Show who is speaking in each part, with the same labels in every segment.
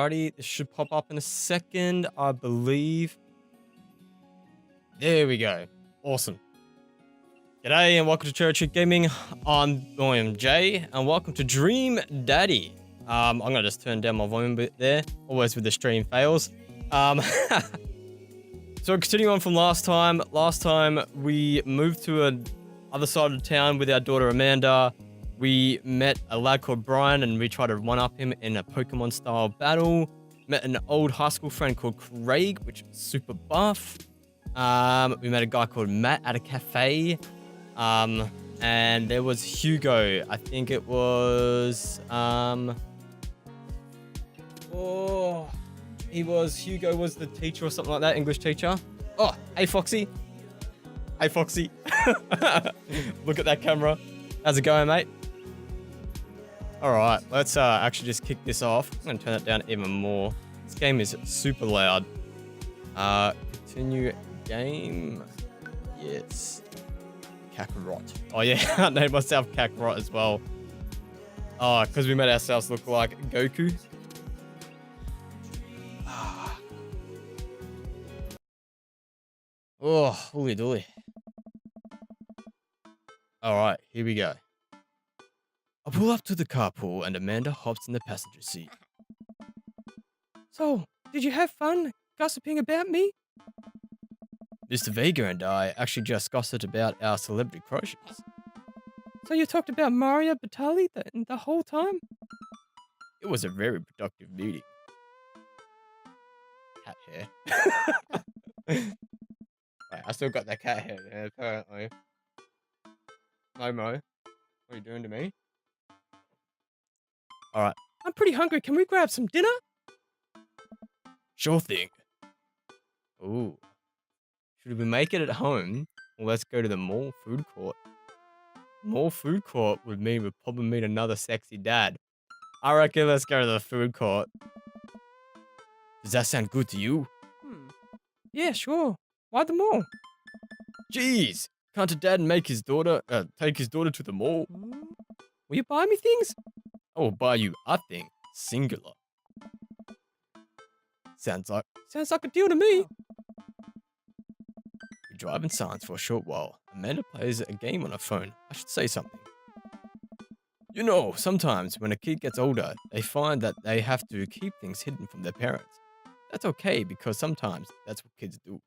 Speaker 1: Alrighty, this should pop up in a second, I believe. There we go. Awesome. G'day and welcome to Church Gaming. I'm Jay and welcome to Dream Daddy. I'm gonna just turn down my volume a bit there, always with the stream fails. So continuing on from last time. Last time we moved to a other side of town with our daughter Amanda. We met a lad called Brian and we tried to one-up him in a Pokemon style battle. Met an old high school friend called Craig, which was super buff. We met a guy called Matt at a cafe. And there was Hugo. I think it was Hugo was the teacher or something like that, English teacher. Oh, hey Foxy. Hey Foxy. Look at that camera. How's it going, mate? Alright, let's actually just kick this off. I'm gonna turn it down even more. This game is super loud. Continue game. Yes. Kakarot. Oh yeah, I named myself Kakarot as well. Oh, because we made ourselves look like Goku. Oh, holy dooly. Alright, here we go. I pull up to the carpool and Amanda hops in the passenger seat. So, did you have fun gossiping about me? Mr. Vega and I actually just gossiped about our celebrity crushes. So you talked about Mario Batali the whole time? It was a very productive meeting. Cat hair. Wait, I still got that cat hair there, apparently. Momo, what are you doing to me? Alright. I'm pretty hungry. Can we grab some dinner? Sure thing. Ooh. Should we make it at home? Or let's go to the mall food court. Mall food court would mean we'd probably meet another sexy dad. I reckon let's go to the food court. Does that sound good to you? Yeah, sure. Why the mall? Jeez, can't a dad make his daughter take his daughter to the mall? Will you buy me things? I will buy you a thing, singular. Sounds like a deal to me. We drive in silence for a short while. Amanda plays a game on her phone. I should say something. You know, sometimes when a kid gets older, they find that they have to keep things hidden from their parents. That's okay because sometimes that's what kids do.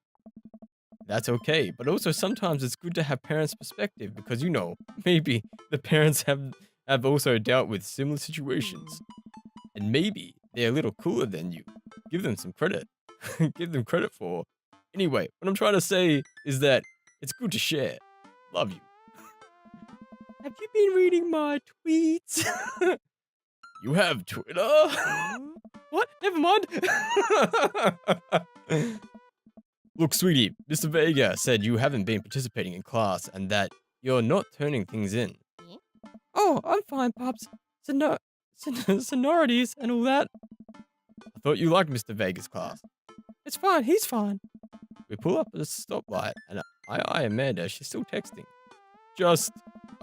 Speaker 1: That's okay, but also sometimes it's good to have parents' perspective because, you know, maybe the parents have also dealt with similar situations. And maybe they're a little cooler than you. Give them some credit. Give them credit for. Anyway, what I'm trying to say is that it's good to share. Love you. Have you been reading my tweets? You have Twitter? What? Never mind. Look, sweetie, Mr. Vega said you haven't been participating in class and that you're not turning things in. Oh, I'm fine, Pops. Sonorities and all that. I thought you liked Mr. Vega's class. It's fine, he's fine. We pull up at a stoplight and I eye Amanda, she's still texting. I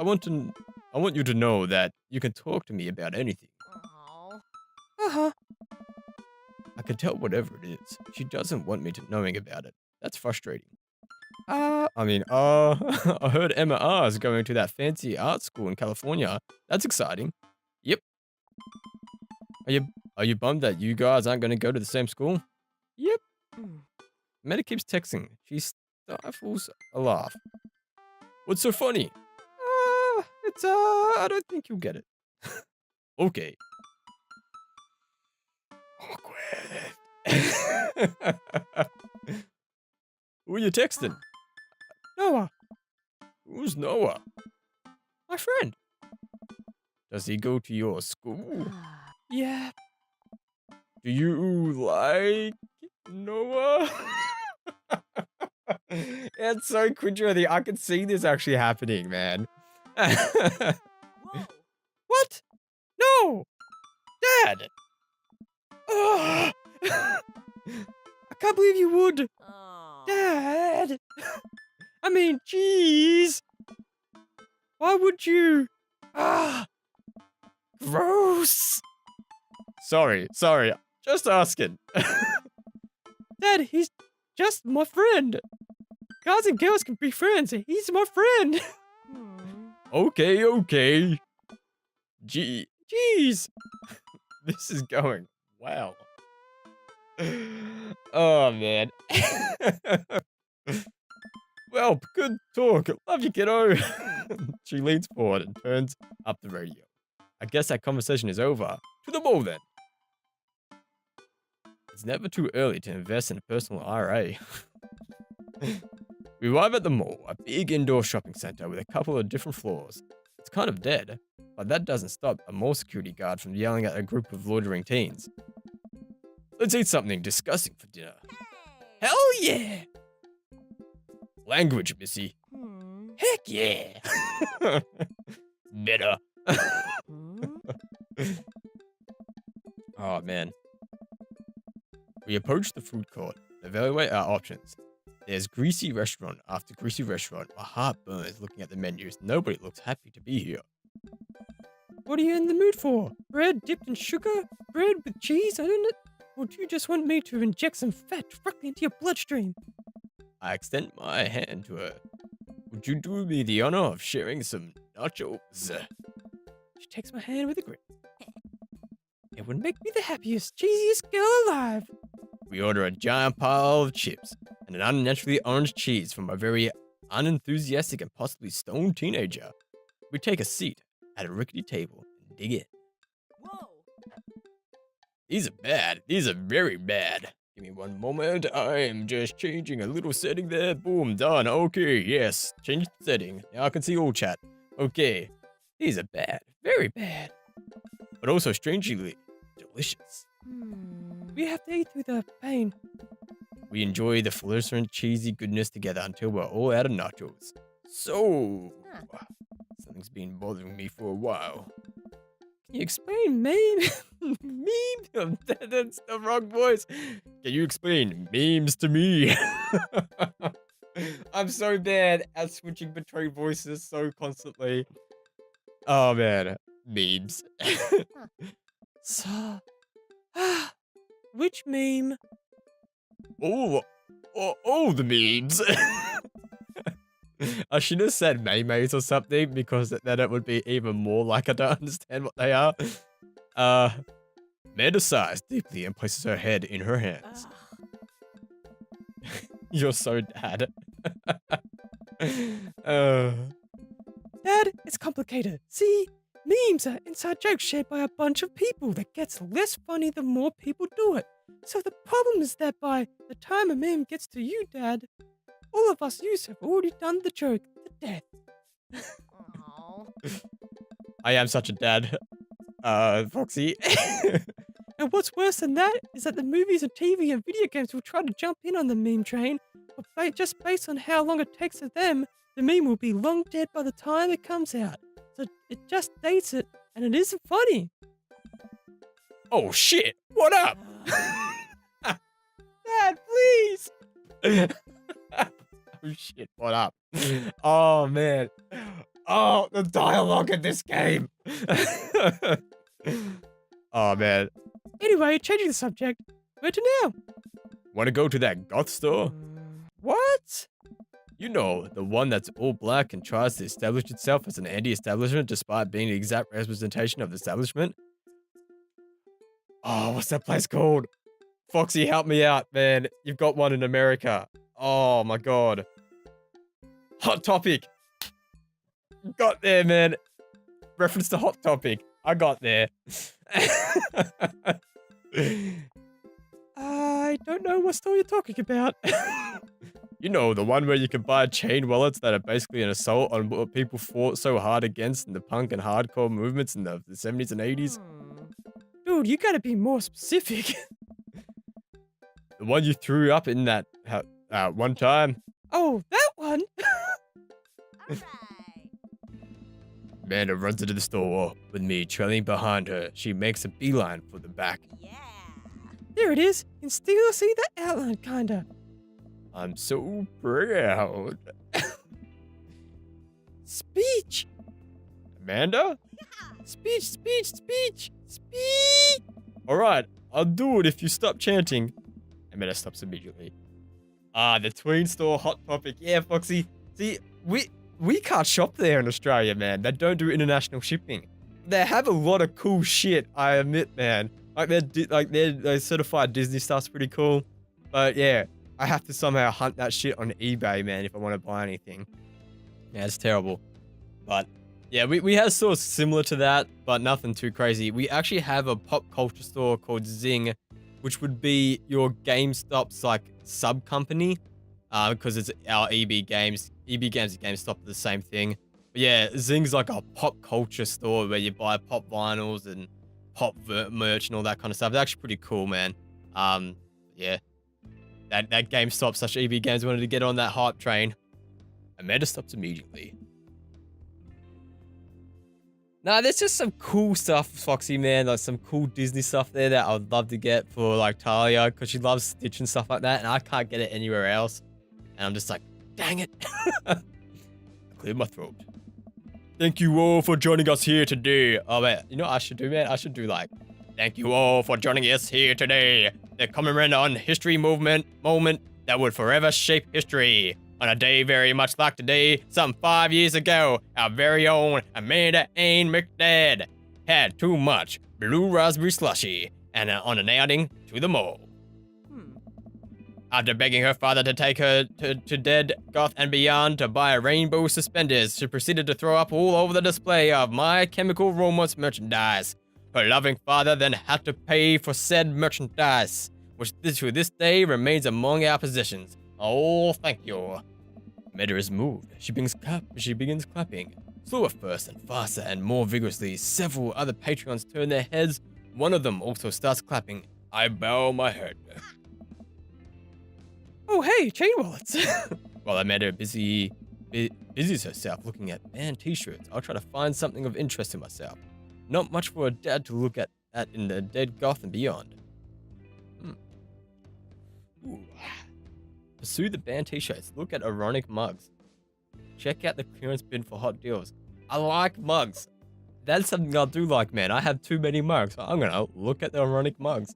Speaker 1: want you to know that you can talk to me about anything. Uh-huh. I can tell whatever it is. She doesn't want me knowing about it. That's frustrating. I heard Emma R is going to that fancy art school in California. That's exciting. Yep. Are you bummed that you guys aren't going to go to the same school? Yep. Meta keeps texting. She stifles a laugh. What's so funny? I don't think you'll get it. Okay. Awkward. Who are you texting? Noah. Who's Noah? My friend. Does he go to your school? Yeah. Do you like Noah? It's so cringeworthy. I can see this actually happening, man. What? No! Dad! Ugh. I can't believe you would. Oh. Dad! I mean, jeez! Why would you? Ah! Gross! Sorry. Just asking. Dad, he's just my friend. Guys and girls can be friends. He's my friend. Okay. Jeez. This is going well. Oh, man. Well, good talk. Love you, kiddo. She leans forward and turns up the radio. I guess that conversation is over. To the mall, then. It's never too early to invest in a personal IRA. We arrive at the mall, a big indoor shopping center with a couple of different floors. It's kind of dead, but that doesn't stop a mall security guard from yelling at a group of loitering teens. Let's eat something disgusting for dinner. Hell yeah! Language, missy. Heck yeah! Better. Oh, man. We approach the food court, evaluate our options. There's greasy restaurant after greasy restaurant. My heart burns looking at the menus. Nobody looks happy to be here. What are you in the mood for? Bread dipped in sugar? Bread with cheese on it? Or do you just want me to inject some fat directly into your bloodstream? I extend my hand to her. Would you do me the honor of sharing some nachos? She takes my hand with a grin. It would make me the happiest, cheesiest girl alive. We order a giant pile of chips and an unnaturally orange cheese from a very unenthusiastic and possibly stoned teenager. We take a seat at a rickety table and dig in. Whoa! These are bad. These are very bad. Give me one moment. I am just changing a little setting there. Boom, done. Okay, yes. Change the setting. Now I can see all chat. Okay. These are bad. Very bad. But also strangely delicious. We have to eat through the pain. We enjoy the fluorescent cheesy goodness together until we're all out of nachos. So, something's been bothering me for a while. Can you explain memes? Meme? That's the wrong voice. Can you explain memes to me? I'm so bad at switching between voices so constantly. Oh man, memes. So, which meme? Oh, the memes. I should have said maymays or something because then it would be even more likely to understand what they are. Amanda sighs deeply and places her head in her hands. You're so dad. Dad, it's complicated. See, memes are inside jokes shared by a bunch of people that gets less funny the more people do it. So the problem is that by the time a meme gets to you, Dad, all of us youths have already done the joke to death. I am such a dad, Foxy. And what's worse than that is that the movies and TV and video games will try to jump in on the meme train, but just based on how long it takes for them, the meme will be long dead by the time it comes out. So it just dates it, and it isn't funny. Oh shit, what up? Dad, please! Oh shit, what up? Oh man. Oh, the dialogue in this game. Oh man. Anyway, changing the subject. Where to now? Want to go to that goth store? What? You know, the one that's all black and tries to establish itself as an anti-establishment despite being the exact representation of the establishment? Oh, what's that place called? Foxy, help me out, man. You've got one in America. Oh my god. Hot Topic. Got there, man. Reference to Hot Topic. I got there. I don't know what store you're talking about. You know, the one where you can buy chain wallets that are basically an assault on what people fought so hard against in the punk and hardcore movements in the 70s and 80s. Dude, you gotta be more specific. The one you threw up in that one time. Oh, that one? Alright. Amanda runs into the store with me trailing behind her. She makes a beeline for the back. Yeah. There it is. You can still see the outline, kinda. I'm so proud. Speech. Amanda? Yeah. Speech. All right. I'll do it if you stop chanting. Amanda stops immediately. The tween store hot topic. Yeah, Foxy. See, we can't shop there in Australia, man. They don't do international shipping. They have a lot of cool shit, I admit, man. Like their certified Disney stuff's pretty cool. But yeah, I have to somehow hunt that shit on eBay, man, if I want to buy anything. Yeah, it's terrible. But yeah, we have stores similar to that, but nothing too crazy. We actually have a pop culture store called Zing, which would be your GameStop's like sub company, because it's our EB Games. EB Games and GameStop are the same thing. But yeah, Zing's like a pop culture store where you buy pop vinyls and pop merch and all that kind of stuff. It's actually pretty cool, man. Yeah, that GameStop / EB Games wanted to get on that hype train. Amanda stops immediately. Nah, there's just some cool stuff, Foxy, man. Like some cool Disney stuff there that I would love to get for like Talia, because she loves Stitch and stuff like that, and I can't get it anywhere else. And I'm just like, dang it. I cleared my throat. Thank you all for joining us here today. Oh, wait, you know what I should do, man? I should do like, thank you all for joining us here today. The commemorating on history moment that would forever shape history. On a day very much like today, some 5 years ago, our very own Amanda Ann McDad had too much blue raspberry slushy and on an outing to the mall. After begging her father to take her to Dead, Goth, and Beyond to buy rainbow suspenders, she proceeded to throw up all over the display of My Chemical Romance merchandise. Her loving father then had to pay for said merchandise, which to this day remains among our possessions. Oh, thank you. Amanda is moved. She begins clapping. Slower first and faster and more vigorously. Several other Patreons turn their heads. One of them also starts clapping. I bow my head. Oh, hey, chain wallets. While Amanda busies herself looking at band t-shirts, I'll try to find something of interest in myself. Not much for a dad to look at in the Dead, Goth, and Beyond. Ooh. Pursue the band t-shirts. Look at ironic mugs. Check out the clearance bin for hot deals. I like mugs. That's something I do like, man. I have too many mugs, so I'm gonna look at the ironic mugs.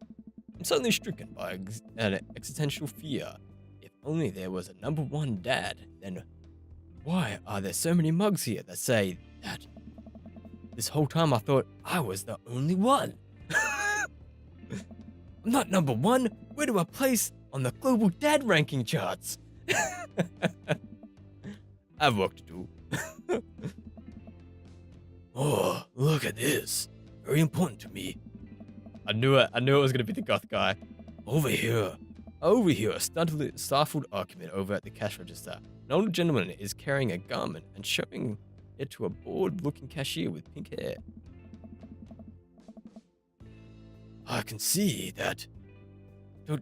Speaker 1: I'm suddenly stricken by an existential fear. If only there was a number one dad, then why are there so many mugs here that say that? This whole time I thought I was the only one. I'm not number one. Where do I place on the global dad ranking charts? I have work to do. Oh, look at this. Very important to me. I knew it was going to be the goth guy. Over here, a startled argument over at the cash register. An older gentleman is carrying a garment and showing it to a bored-looking cashier with pink hair. I can see that. I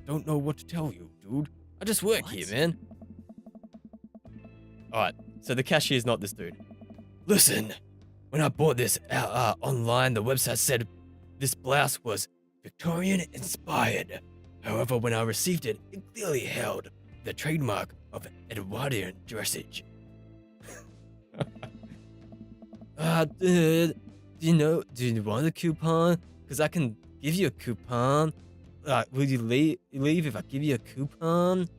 Speaker 1: don't know what to tell you, dude. I just work here, man. Alright, so the cashier's not this dude. Listen, when I bought this online, the website said this blouse was Victorian-inspired. However, when I received it, it clearly held the trademark of Edwardian dressage. Do you want a coupon? Because I can give you a coupon. Will you leave if I give you a coupon?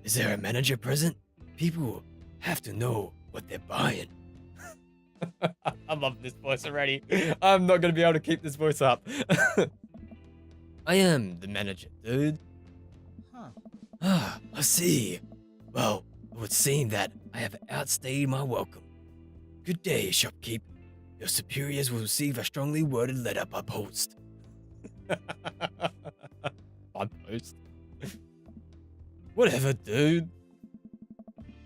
Speaker 1: Is there a manager present? People have to know what they're buying. I love this voice already. I'm not going to be able to keep this voice up. I am the manager, dude. I see. Well, it would seem that I have outstayed my welcome. Good day, shopkeep. Your superiors will receive a strongly worded letter by post. By post? Whatever, dude.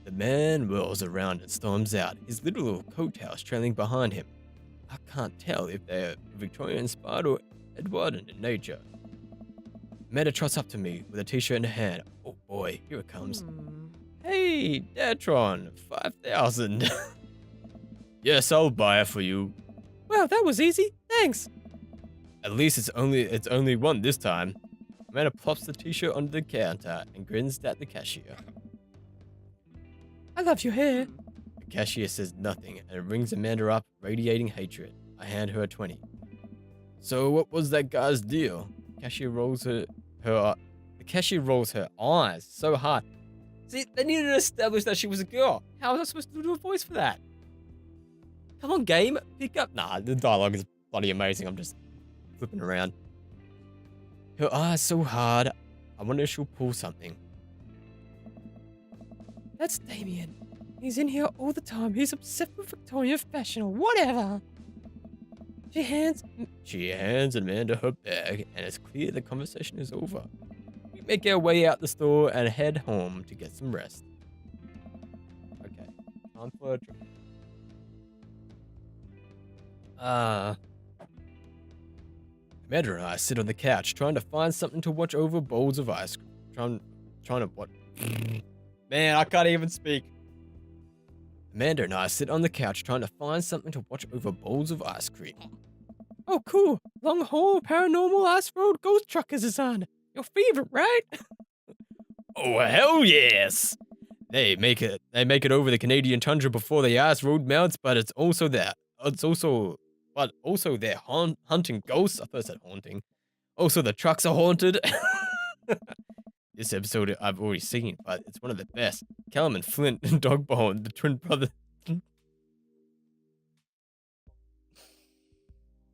Speaker 1: The man whirls around and storms out, his little coattails trailing behind him. I can't tell if they're Victorian-inspired or Edwardian in nature. Amanda trots up to me with a t-shirt in her hand. Oh boy, here it comes. Hey, Datron, 5,000. Yes, I'll buy it for you. Well, that was easy. Thanks. At least it's only one this time. Amanda plops the t-shirt onto the counter and grins at the cashier. I love your hair. The cashier says nothing and rings Amanda up, radiating hatred. I hand her a 20. So what was that guy's deal? The cashier rolls her eyes so hard. See, they needed to establish that she was a girl. How was I supposed to do a voice for that? Come on, game, pick up. Nah, the dialogue is bloody amazing. I'm just flipping around. Her eyes so hard. I wonder if she'll pull something. That's Damien. He's in here all the time. He's obsessed with Victorian fashion or whatever. She hands Amanda her bag, and it's clear the conversation is over. We make our way out the store and head home to get some rest. Okay, time for a drink. Amanda and I sit on the couch trying to find something to watch over bowls of ice cream. Trying to what? Man, I can't even speak. Amanda and I sit on the couch trying to find something to watch over bowls of ice cream. Oh, cool. Long haul paranormal ice road ghost truckers is on. Your favorite, right? Oh, hell yes. They make it over the Canadian tundra before the ice road melts, but also they're hunting ghosts. I first said haunting. Also, the trucks are haunted. This episode I've already seen, but it's one of the best. Callum and Flint and Dogbone, the twin brothers.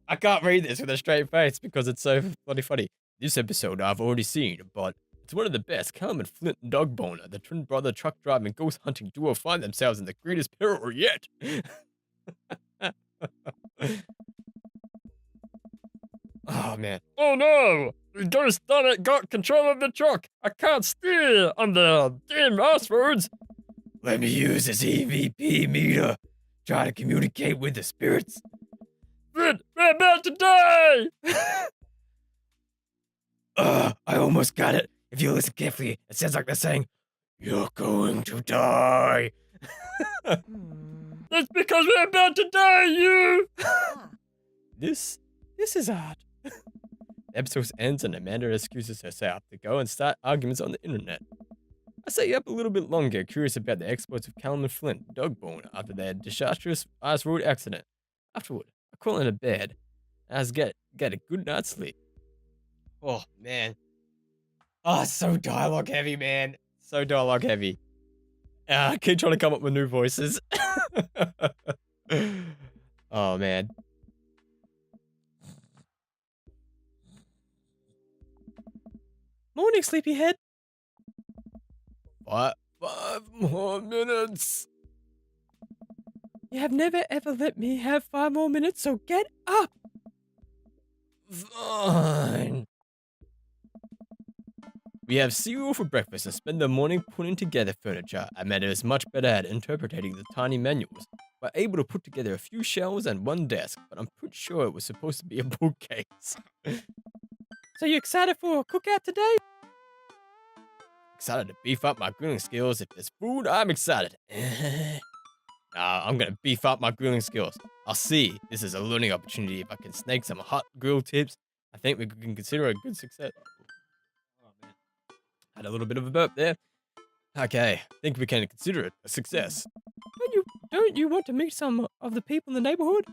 Speaker 1: I can't read this with a straight face because it's so bloody funny. This episode I've already seen, but it's one of the best. Callum and Flint and Dogbone, the twin brother truck driving ghost hunting duo, find themselves in the greatest peril yet. Oh man. Oh no! The ghost done it, got control of the truck. I can't steer on the damn ice roads. Let me use this EVP meter. Try to communicate with the spirits. Flint, we're about to die! I almost got it. If you listen carefully, it sounds like they're saying, "You're going to die." That's because we're about to die, you! This is odd. The episode ends and Amanda excuses herself to go and start arguments on the internet. I stay up a little bit longer, curious about the exploits of Callum and Flint, Dogbone, after their disastrous ice road accident. Afterward, I crawl into bed and get a good night's sleep. Oh, man. Oh, so dialogue heavy, man. So dialogue heavy. I keep trying to come up with new voices. Oh, man. Morning, sleepyhead. 5 more minutes. You have never ever let me have 5 more minutes, so get up. Fine. We have cereal for breakfast and spend the morning putting together furniture. Amanda is much better at interpreting the tiny manuals. We're able to put together a few shelves and one desk, but I'm pretty sure it was supposed to be a bookcase. So you excited for a cookout today? Excited to beef up my grilling skills. If there's food, I'm excited. I'm gonna beef up my grilling skills. I'll see. This is a learning opportunity. If I can snake some hot grill tips, I think we can consider a good success. Oh, man. Had a little bit of a burp there. Okay, I think we can consider it a success. Don't you want to meet some of the people in the neighborhood?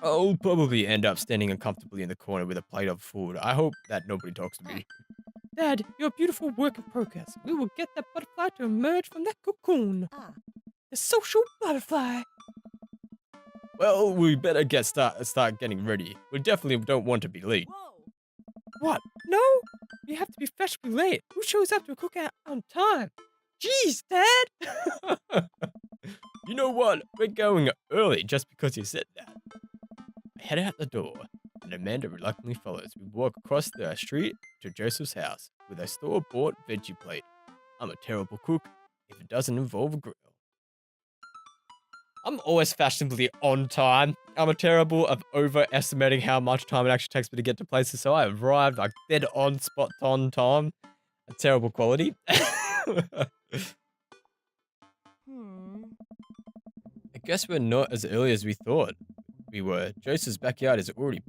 Speaker 1: I'll probably end up standing uncomfortably in the corner with a plate of food. I hope that nobody talks to me. Dad, you're a beautiful work in progress. We will get that butterfly to emerge from that cocoon. The social butterfly. Well, we better start getting ready. We definitely don't want to be late. Whoa. What? No? We have to be fashionably late. Who shows up to a cookout on time? Jeez, Dad! You know what? We're going early just because you said that. I head out the door, and Amanda reluctantly follows. We walk across the street to Joseph's house with a store-bought veggie plate. I'm a terrible cook if it doesn't involve a grill. I'm always fashionably on time. I'm a terrible of overestimating how much time it actually takes me to get to places, so I arrived like dead on, spot on time. A terrible quality. I guess we're not as early as we thought we were. Joseph's backyard is already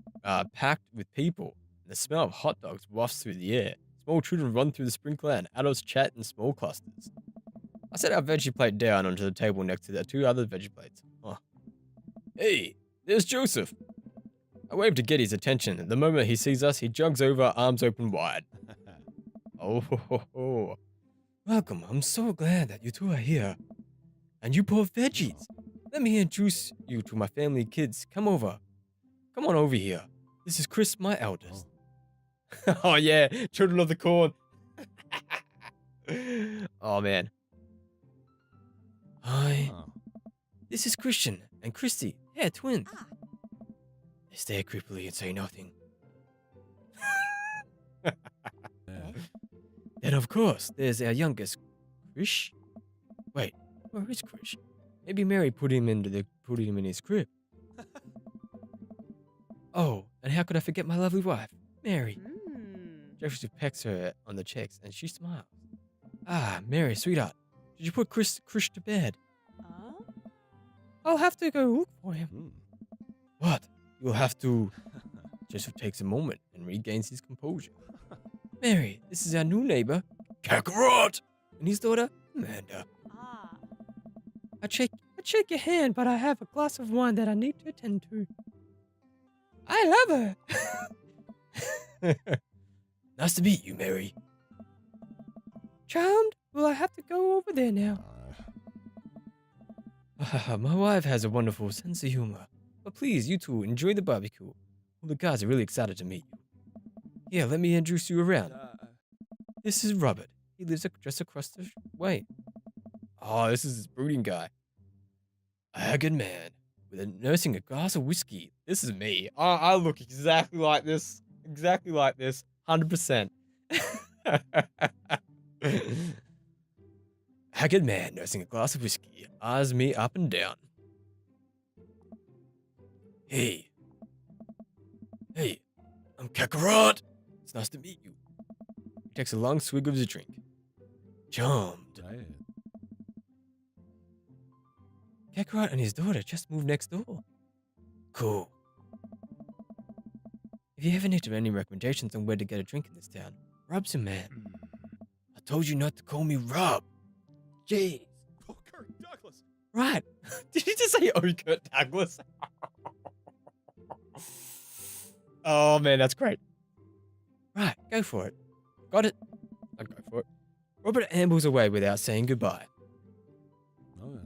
Speaker 1: packed with people. The smell of hot dogs wafts through the air. Small children run through the sprinkler and adults chat in small clusters. I set our veggie plate down onto the table next to the 2 other veggie plates. Oh. Hey, there's Joseph. I wave to get his attention. The moment he sees us, he jogs over, arms open wide. Oh, ho, ho, ho. Welcome. I'm so glad that you two are here. And you poor veggies. Let me introduce you to my family kids. Come over. Come on over here. This is Chris, my eldest. Oh, yeah. Children of the Corn. Oh, man. Hi. This is Christian and Christy. Yeah, twins. They stare creepily and say nothing. Then, of course, there's our youngest, Krish. Wait, where is Krish? Maybe Mary put him in his crib. Oh, and how could I forget my lovely wife, Mary? Jefferson pecks her on the cheeks, and she smiles. Ah, Mary, sweetheart, did you put Krish to bed? I'll have to go look for him. What? You'll have to... Joseph takes a moment and regains his composure. Mary, this is our new neighbor, Kakarot, and his daughter, Amanda. I shake your hand, but I have a glass of wine that I need to attend to. I love her. Nice to meet you, Mary. Charmed? Well, I have to go over there now. My wife has a wonderful sense of humor. But please, you two, enjoy the barbecue. All the guys are really excited to meet you. Here, let me introduce you around. This is Robert. He lives just across the way. Oh, this is this brooding guy. A haggard man nursing a glass of whiskey. This is me. I look exactly like this. Exactly like this. 100%. Haggard man nursing a glass of whiskey eyes me up and down. Hey, I'm Kakarot. It's nice to meet you. He takes a long swig of his drink. Charmed. Kakarot and his daughter just moved next door. Cool. If you ever need any recommendations on where to get a drink in this town, Rob's your man. I told you not to call me Rob. Jeez.
Speaker 2: Oh, Kirk Douglas.
Speaker 1: Right. Did you just say, oh, Kurt Douglas? Oh, man, that's great. Right, go for it. Got it. I'll go for it. Robert ambles away without saying goodbye.
Speaker 2: Oh, yeah.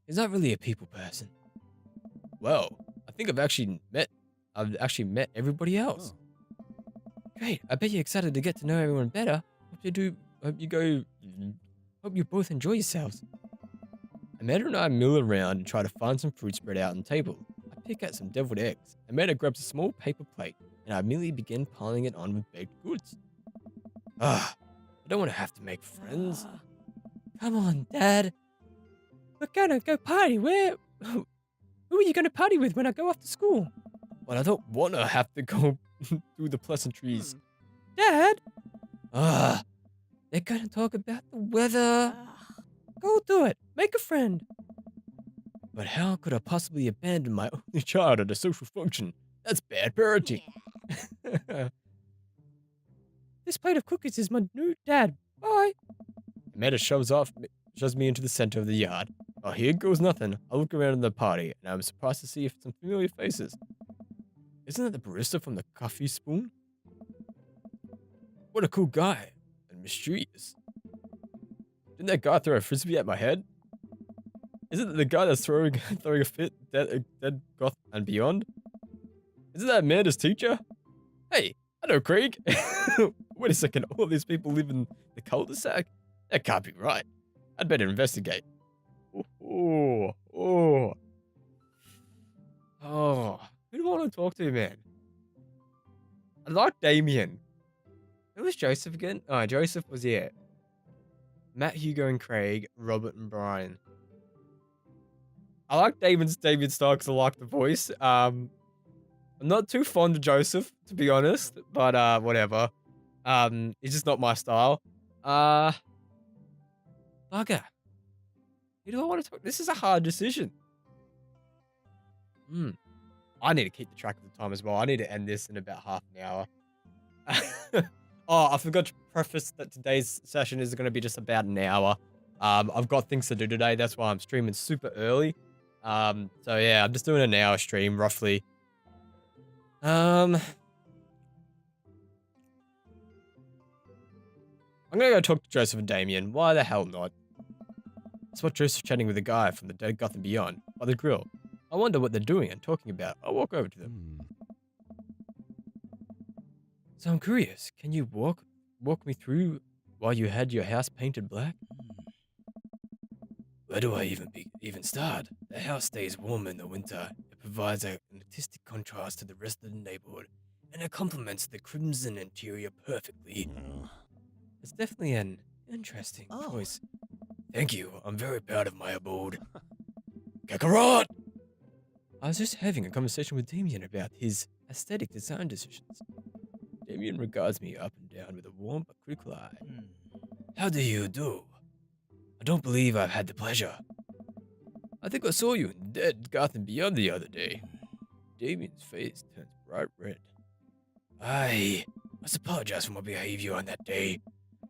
Speaker 1: He's not really a people person. Well, I think I've actually met everybody else.
Speaker 2: Oh.
Speaker 1: Great. I bet you're excited to get to know everyone better. Hope you both enjoy yourselves. Amanda and I mill around and try to find some fruit spread out on the table. I pick out some deviled eggs. Amanda grabs a small paper plate, and I immediately begin piling it on with baked goods. I don't want to have to make friends. Come on, Dad. We're gonna go party. Who are you gonna party with when I go off to school? Well, I don't want to have to go through the pleasantries. Dad? They're gonna talk about the weather. Go do it. Make a friend. But how could I possibly abandon my only child at a social function? That's bad parenting. This plate of cookies is my new dad. Bye. Amanda shoves me into the center of the yard. Oh, here goes nothing. I look around the party, and I'm surprised to see some familiar faces. Isn't that the barista from the coffee spoon? What a cool guy. And mysterious. Didn't that guy throw a frisbee at my head? Isn't it the guy that's throwing a fit, dead Goth and beyond? Isn't that Amanda's teacher? Hey, I know Craig. Wait a second, all these people live in the cul-de-sac? That can't be right. I'd better investigate. Oh. Who do I want to talk to, man? I like Damien. Who was Joseph again? Oh, Joseph was, yeah. Matt, Hugo, and Craig, Robert, and Brian. I like Damien style because I like the voice. I'm not too fond of Joseph, to be honest, but whatever. It's just not my style. Bugger. Who do I want to talk? This is a hard decision. I need to keep the track of the time as well. I need to end this in about half an hour. Oh, I forgot to preface that today's session is going to be just about an hour. I've got things to do today. That's why I'm streaming super early. So yeah, I'm just doing an hour stream roughly. I'm gonna go talk to Joseph and Damien. Why the hell not? I spot Joseph chatting with a guy from the Dead Goth and Beyond by the grill. I wonder what they're doing and talking about. I'll walk over to them. So I'm curious, can you walk me through why you had your house painted black? Where do I even start? The house stays warm in the winter. It provides an artistic contrast to the rest of the neighborhood, and it complements the crimson interior perfectly. It's definitely an interesting choice. Thank you. I'm very proud of my abode. Kakarot! I was just having a conversation with Damien about his aesthetic design decisions. Damien regards me up and down with a warm but critical eye. How do you do? I don't believe I've had the pleasure. I think I saw you in Dead Goth and Beyond the other day. Damien's face turns bright red. I must apologize for my behavior on that day.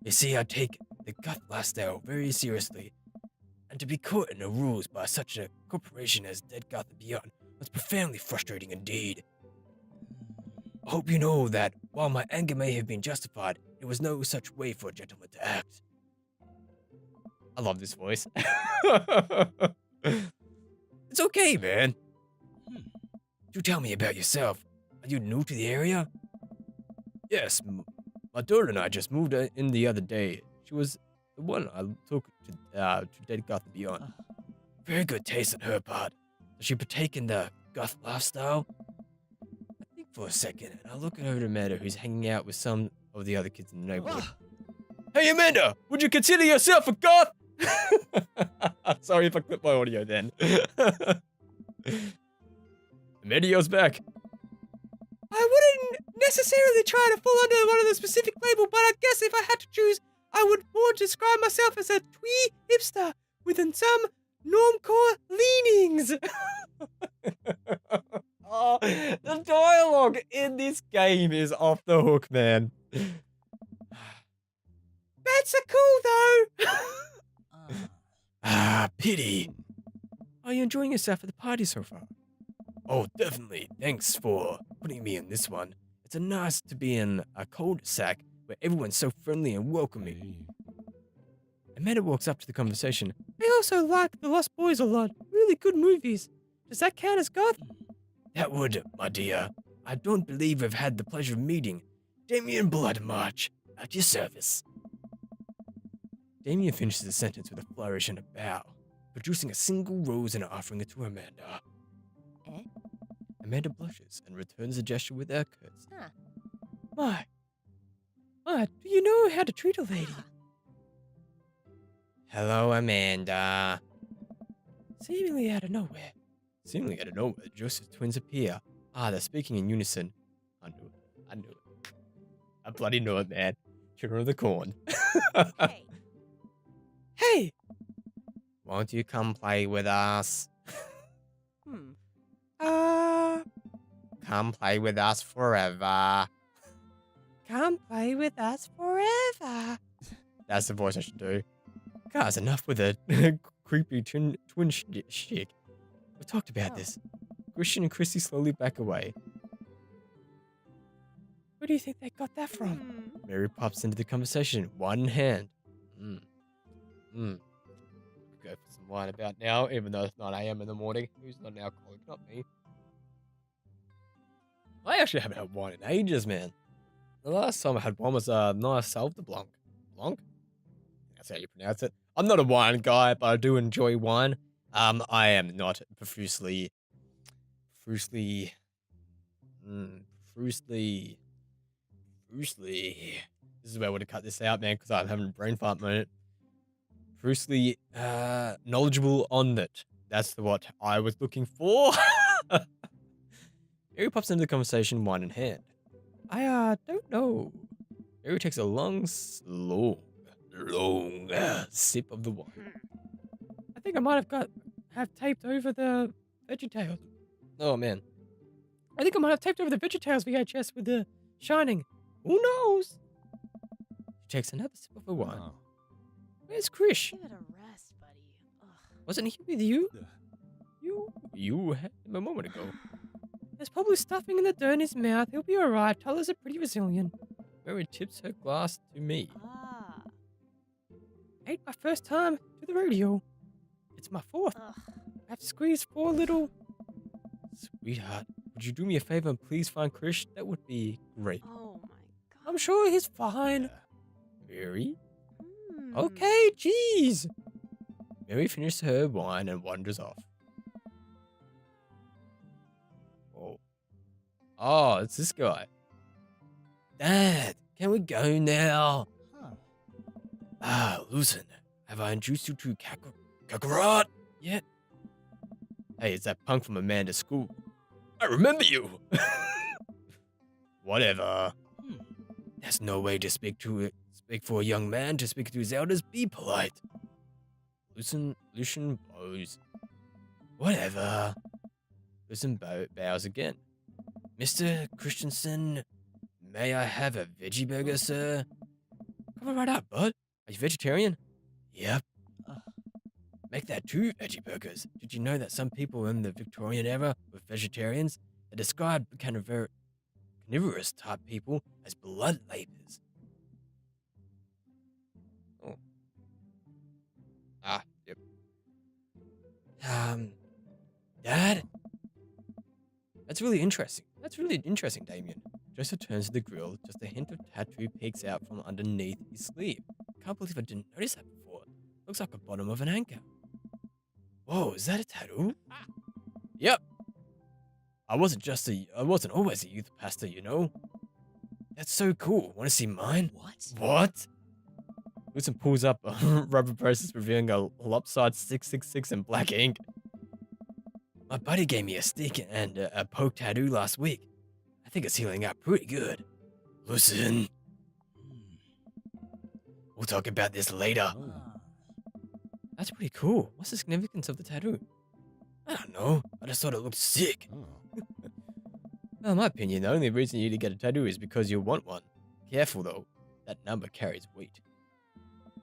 Speaker 1: You see, I take the Goth lifestyle very seriously, and to be caught in the rules by such a corporation as Dead Goth and Beyond was profoundly frustrating indeed. I hope you know that while my anger may have been justified, it was no such way for a gentleman to act. I love this voice. It's okay, man. Do tell me about yourself. Are you new to the area? Yes, my daughter and I just moved in the other day. She was the one I took to Dead Goth and Beyond. Very good taste on her part. Does she partake in the goth lifestyle? I think for a second, and I look over to Amanda, who's hanging out with some of the other kids in the neighborhood. Hey, Amanda, would you consider yourself a goth? Sorry if I clipped my audio then. Amanda yells back. I wouldn't necessarily try to fall under one of the specific label, but I guess if I had to choose, I would more describe myself as a twee hipster with some normcore leanings. Oh, the dialogue in this game is off the hook, man. Bats are cool, though. Pity. Are you enjoying yourself at the party so far? Oh, definitely. Thanks for putting me in this one. It's nice to be in a cul-de-sac where everyone's so friendly and welcoming. Amanda walks up to the conversation. I also like The Lost Boys a lot. Really good movies. Does that count as goth? That would, my dear. I don't believe I've had the pleasure of meeting Damien Bloodmarch at your service. Damien finishes the sentence with a flourish and a bow, producing a single rose and offering it to Amanda. Amanda blushes and returns the gesture with a curtsy. My, do you know how to treat a lady? Hello, Amanda. Seemingly out of nowhere, Joseph's twins appear. They're speaking in unison. I knew it. I bloody knew it, man. Children of the Corn. Hey! Won't you come play with us? Come play with us forever. Come play with us forever. That's the voice I should do. Guys, enough with the creepy twin shtick. We talked about this. Christian and Christy slowly back away. Where do you think they got that from? Mary pops into the conversation, wine in hand. Go for some wine about now, even though it's 9 a.m. in the morning. Who's not an alcoholic? Not me. I actually haven't had wine in ages, man. The last time I had one was nice Sauv de Blanc. Blanc? That's how you pronounce it. I'm not a wine guy, but I do enjoy wine. I am not profusely. This is where I would have cut this out, man, because I'm having a brain fart moment. Profusely knowledgeable on it. That's what I was looking for. Harry pops into the conversation, wine in hand. I don't know. Harry takes a long sip of the wine. I think I might have taped over the VeggieTales. Oh man. I think I might have taped over the VeggieTales VHS with the Shining. Who knows? She takes another sip of the wine. Oh. Where's Krish?
Speaker 3: Give it a rest, buddy. Ugh.
Speaker 1: Wasn't he with you? You had him a moment ago. There's probably stuffing in the dirt in his mouth. He'll be alright. Tyler's are pretty resilient. Mary tips her glass to me.
Speaker 3: Ah.
Speaker 1: Ate my first time to the rodeo. It's my fourth.
Speaker 3: Ugh.
Speaker 1: I've squeezed 4 little... Sweetheart, would you do me a favor and please find Krish? That would be great.
Speaker 3: Oh my god.
Speaker 1: I'm sure he's fine. Mary?
Speaker 3: Hmm.
Speaker 1: Okay, jeez. Mary finishes her wine and wanders off. Oh. Oh, it's this guy. Dad, can we go now? Listen, have I introduced you to Kakarot yet? Hey, it's that punk from Amanda's school. I remember you! Whatever. There's no way to speak for a young man to speak to his elders. Be polite. Lucian bows. Whatever. Lucian bows again. Mr. Christensen, may I have a veggie burger, sir? Come right up, bud. Are you vegetarian? Yep. Make that 2 veggie burgers. Did you know that some people in the Victorian era were vegetarians? They described carnivorous type people as blood labours. Oh. Yep. Dad? That's really interesting, Damien. Joseph turns to the grill. Just a hint of tattoo peeks out from underneath his sleeve. Can't believe I didn't notice that before. Looks like the bottom of an anchor. Whoa, is that a tattoo? Yep. I wasn't always a youth pastor, you know. That's so cool. Want to see mine? What? Wilson pulls up a rubber bracelet revealing a lopsided 666 in black ink. My buddy gave me a stick and a poke tattoo last week. I think it's healing up pretty good. Listen. We'll talk about this later. That's pretty cool. What's the significance of the tattoo? I don't know. I just thought it looked sick. Well, in my opinion, the only reason you need to get a tattoo is because you want one. Careful though, that number carries weight.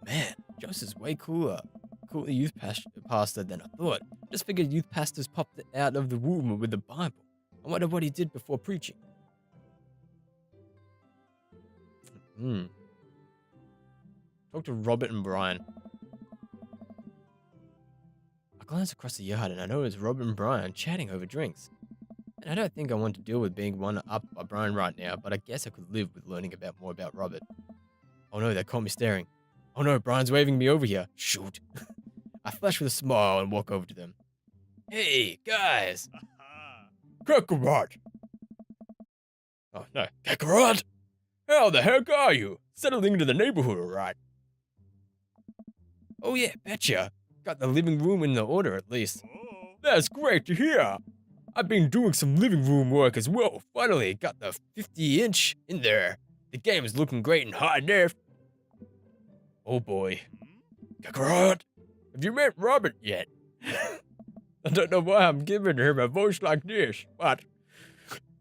Speaker 1: Man, Joseph's way cooler youth pastor than I thought. Just figured youth pastors popped out of the womb with the Bible. I wonder what he did before preaching. Talk to Robert and Brian. I glance across the yard and I know it's Robert and Brian chatting over drinks. And I don't think I want to deal with being one up by Brian right now, but I guess I could live with learning more about Robert. Oh no, they caught me staring. Oh no, Brian's waving me over here. Shoot. I flash with a smile and walk over to them. Hey, guys. Kakarot. Oh no, Kakarot. How the heck are you? Settling into the neighborhood, alright? Oh yeah, betcha. Got the living room in the order at least. That's great to hear. I've been doing some living room work as well. Finally got the 50-inch in there. The game is looking great in high def. Oh boy. Kakarot, have you met Robert yet? I don't know why I'm giving him a voice like this, but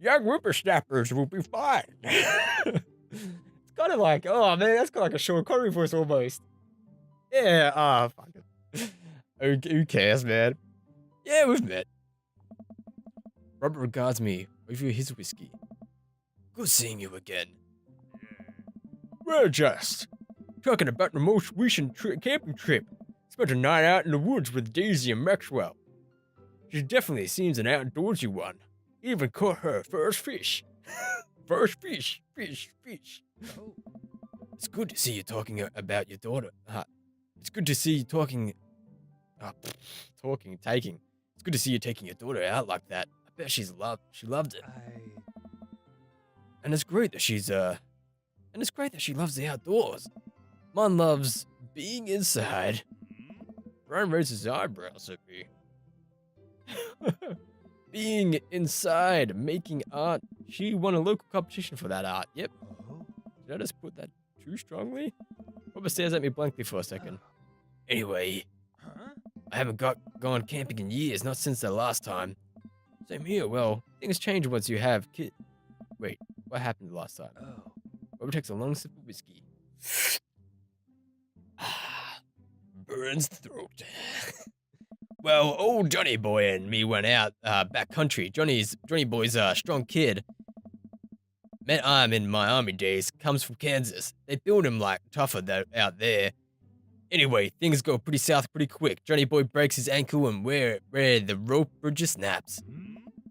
Speaker 1: young whippersnappers will be fine. It's kind of like, oh man, that's kind of like a Sean Connery voice almost. Yeah, fuck it. Who cares, man? Yeah, we've met. Robert regards me over his whiskey. Good seeing you again. Well, just talking about the most recent camping trip. Spent a night out in the woods with Daisy and Maxwell. She definitely seems an outdoorsy one. Even caught her first fish. First fish. Oh. It's good to see you talking about your daughter. It's good to see you taking. It's good to see you taking your daughter out like that. I bet she loved it. And it's great that she loves the outdoors. Mom loves being inside. Brian raises his eyebrows at me. Being inside, making art. She won a local competition for that art. Yep. Did I just put that too strongly? Robert stares at me blankly for a second. Anyway, I haven't gone camping in years, not since the last time. Same here. Well, things change once you have kids. Wait, what happened the last time? Robert takes a long sip of whiskey. Burns the throat. Well, old Johnny boy and me went out back country. Johnny boy's a strong kid. Met him in my army days. Comes from Kansas. They build him like tougher out there. Anyway, things go pretty south pretty quick. Johnny boy breaks his ankle and where the rope bridge snaps.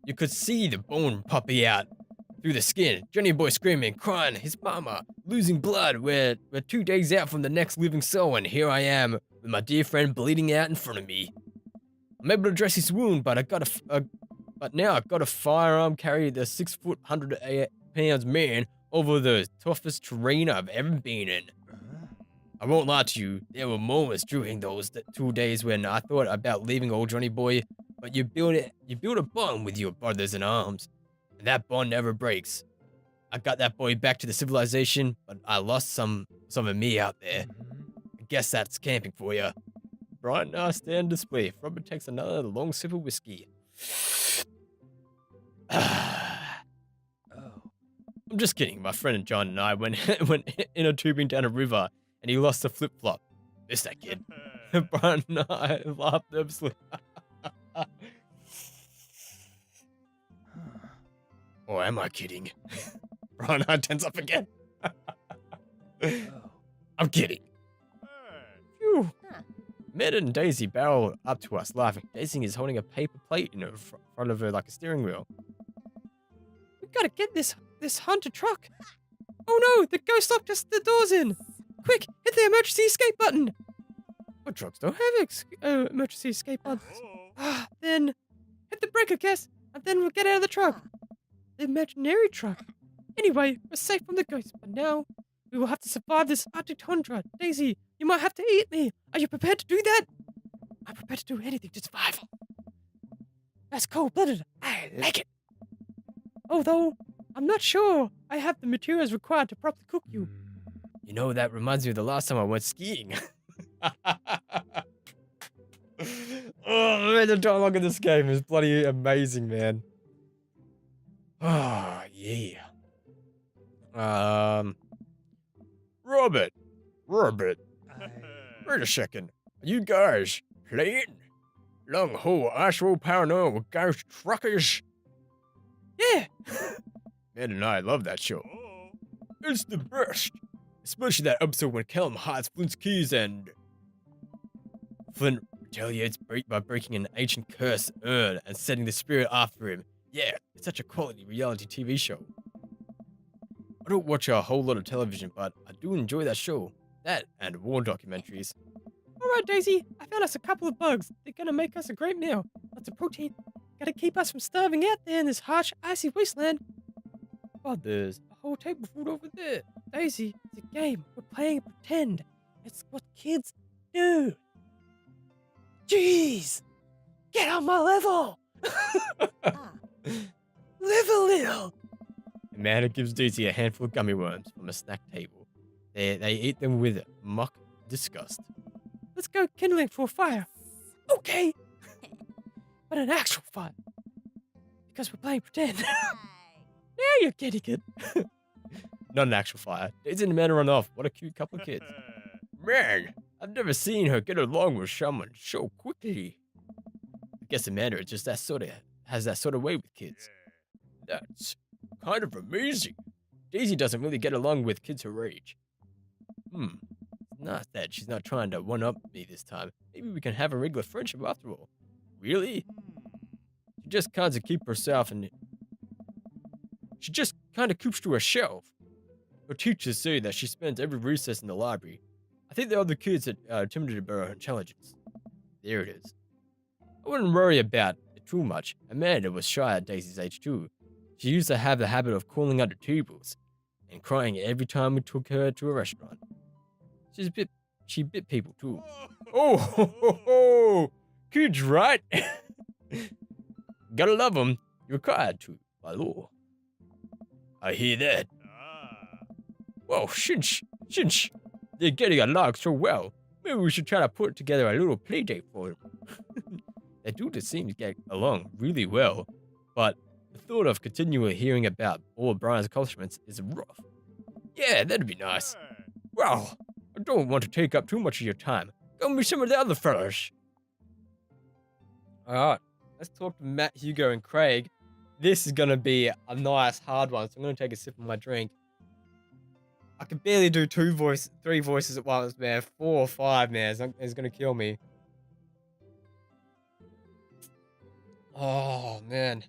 Speaker 1: You could see the bone popping out through the skin. Johnny boy screaming, crying, his mama, losing blood. We're 2 days out from the next living soul, and here I am with my dear friend bleeding out in front of me. I'm able to dress his wound, but now I've got a firearm carry the 6 foot, 108 pounds man over the toughest terrain I've ever been in. I won't lie to you, there were moments during those 2 days when I thought about leaving old Johnny boy, but you build a bond with your brothers in arms, and that bond never breaks. I got that boy back to the civilization, but I lost some of me out there. I guess that's camping for you. Bright stand display. Robert takes another long sip of whiskey. I'm just kidding. My friend John and I went inner tubing down a river, and he lost a flip flop. Missed that kid. Brian and I laughed nervously. Or am I kidding? Brian and I tense up again. I'm kidding. Phew. Med and Daisy barrel up to us, laughing. Daisy is holding a paper plate in front of her like a steering wheel. We gotta get this haunted truck. Oh no, the ghost locked us the doors in. Quick, hit the emergency escape button. Our trucks don't have emergency escape buttons. Then hit the brake, I guess, and then we'll get out of the truck. The imaginary truck. Anyway, we're safe from the ghost, but now we will have to survive this Arctic tundra. Daisy, you might have to eat me. Are you prepared to do that? I'm prepared to do anything to survive. That's cold-blooded. I like it. Although, I'm not sure I have the materials required to properly cook you. You know, that reminds me of the last time I went skiing. Oh, man, the dialogue in this game is bloody amazing, man. Oh, yeah. Robert, wait a second. Are you guys playing? Long haul actual paranormal ghost truckers? Yeah. Man and I love that show. It's the best. Especially that episode when Callum hides Flint's keys and Flint retaliates by breaking an ancient cursed urn and setting the spirit after him. Yeah, it's such a quality reality TV show. I don't watch a whole lot of television, but I do enjoy that show. That and war documentaries. Alright, Daisy, I found us a couple of bugs. They're gonna make us a great meal. Lots of protein. Gotta keep us from starving out there in this harsh, icy wasteland. Oh, there's a whole table food over there. Daisy, it's a game. We're playing pretend. It's what kids do. Jeez! Get on my level! Live a little! Amanda gives Daisy a handful of gummy worms from a snack table. They eat them with mock disgust. Let's go kindling for a fire. Okay! But an actual fire. Because we're playing pretend. Now you're getting it. Not an actual fire. Daisy and Amanda run off. What a cute couple of kids. Man, I've never seen her get along with someone so quickly. I guess Amanda just has that sort of way with kids. That's kind of amazing. Daisy doesn't really get along with kids her age. Not that she's not trying to one-up me this time. Maybe we can have a regular friendship after all. Really? She just kind of keeps herself and she just kind of keeps to herself. Her teachers say that she spends every recess in the library. I think the other kids had intimidated by her intelligence. There it is. I wouldn't worry about it too much. Amanda was shy at Daisy's age too. She used to have the habit of calling under tables and crying every time we took her to a restaurant. She bit people too. Oh, ho, ho, ho. Kids, right? Gotta love them. You're required to, by law. I hear that. Well, since they're getting along so well, maybe we should try to put together a little play date for them. They do seem to get along really well, but the thought of continually hearing about all of Brian's accomplishments is rough. Yeah, that'd be nice. Well, I don't want to take up too much of your time. Go meet some of the other fellas. All right, let's talk to Matt, Hugo, and Craig. This is gonna be a nice hard one, so I'm gonna take a sip of my drink. I can barely do three voices at once, man. 4 or 5, man. It's gonna kill me. Oh man,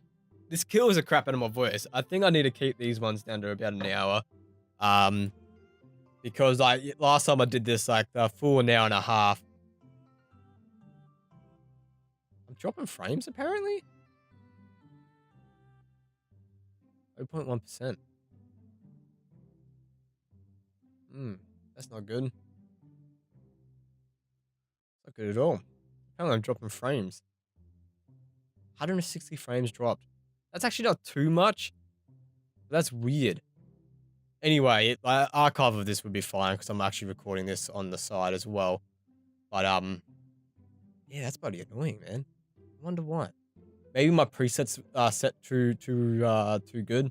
Speaker 1: this kills the crap out of my voice. I think I need to keep these ones down to about an hour. Um, because last time I did this like the full an hour and a half. I'm dropping frames apparently. 0.1%. That's not good. Not good at all. Apparently I'm dropping frames. 160 frames dropped. That's actually not too much. But that's weird. Anyway, archive of this would be fine because I'm actually recording this on the side as well. But yeah, that's bloody annoying, man. I wonder why. Maybe my presets are set too good.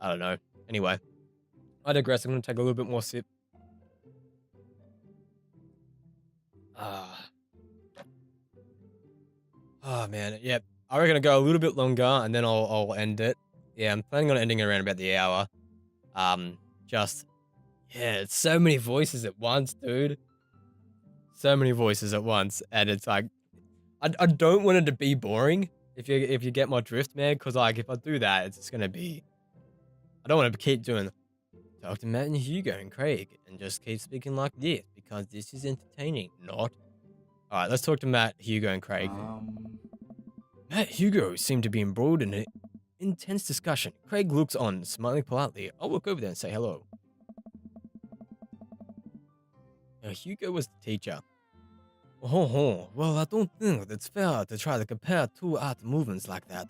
Speaker 1: I don't know. Anyway, I digress. I'm gonna take a little bit more sip. Oh man, yep. I reckon I'll go a little bit longer and then I'll end it. Yeah, I'm planning on ending it around about the hour. Just yeah, it's so many voices at once, dude. So many voices at once, and it's like I don't want it to be boring. If you get my drift, man, because like if I do that, it's just gonna be. I don't want to keep doing talk to Matt and Hugo and Craig and just keep speaking like this because this is entertaining. Not. All right, let's talk to Matt, Hugo, and Craig. Matt and Hugo seem to be embroiled in an intense discussion. Craig looks on, smiling politely. I'll walk over there and say hello. Now, Hugo was the teacher. Oh, well, I don't think it's fair to try to compare two art movements like that.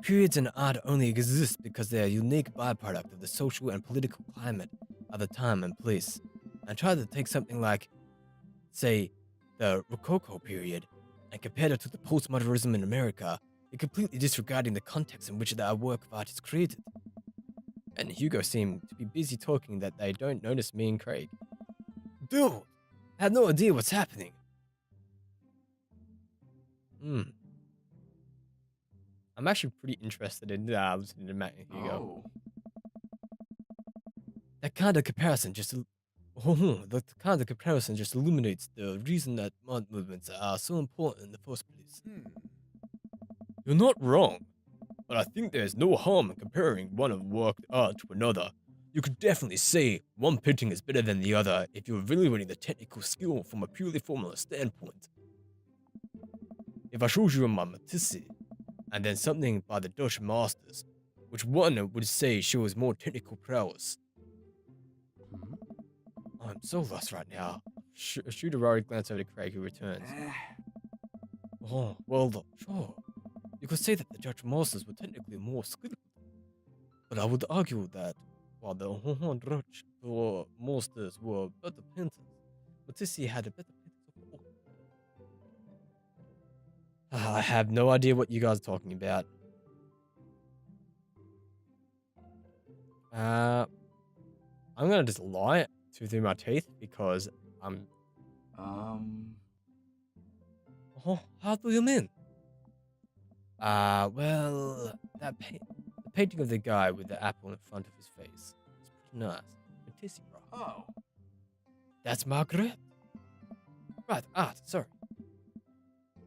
Speaker 1: Periods in art only exist because they are a unique byproduct of the social and political climate of the time and place. And try to take something like, say, the Rococo period, and compare it to the postmodernism in America, you're completely disregarding the context in which that work of art is created. And Hugo seemed to be busy talking that they don't notice me and Craig. Dude, I have no idea what's happening. I'm actually pretty interested in listening to Matt and Hugo. That kind of comparison just illuminates the reason that art movements are so important in the first place. You're not wrong, but I think there's no harm in comparing one work of art to another. You could definitely say one painting is better than the other if you're evaluating the technical skill from a purely formal standpoint. If I showed you my Matisse, and then something by the Dutch masters, which one would say shows more technical prowess? I'm so lost right now. Shoot a worried glance over to Craig, who returns. Oh, well, sure. You could say that the Dutch masters were technically more skilled, but I would argue that while the Dutch masters were better painters, Matisse had a better painting of all. I have no idea what you guys are talking about. I'm gonna just lie through my teeth because I'm. Oh, how do you mean? Well, the painting of the guy with the apple in front of his face is pretty nice. Matisse, bro. Oh. That's Margaret. Right, art, sorry.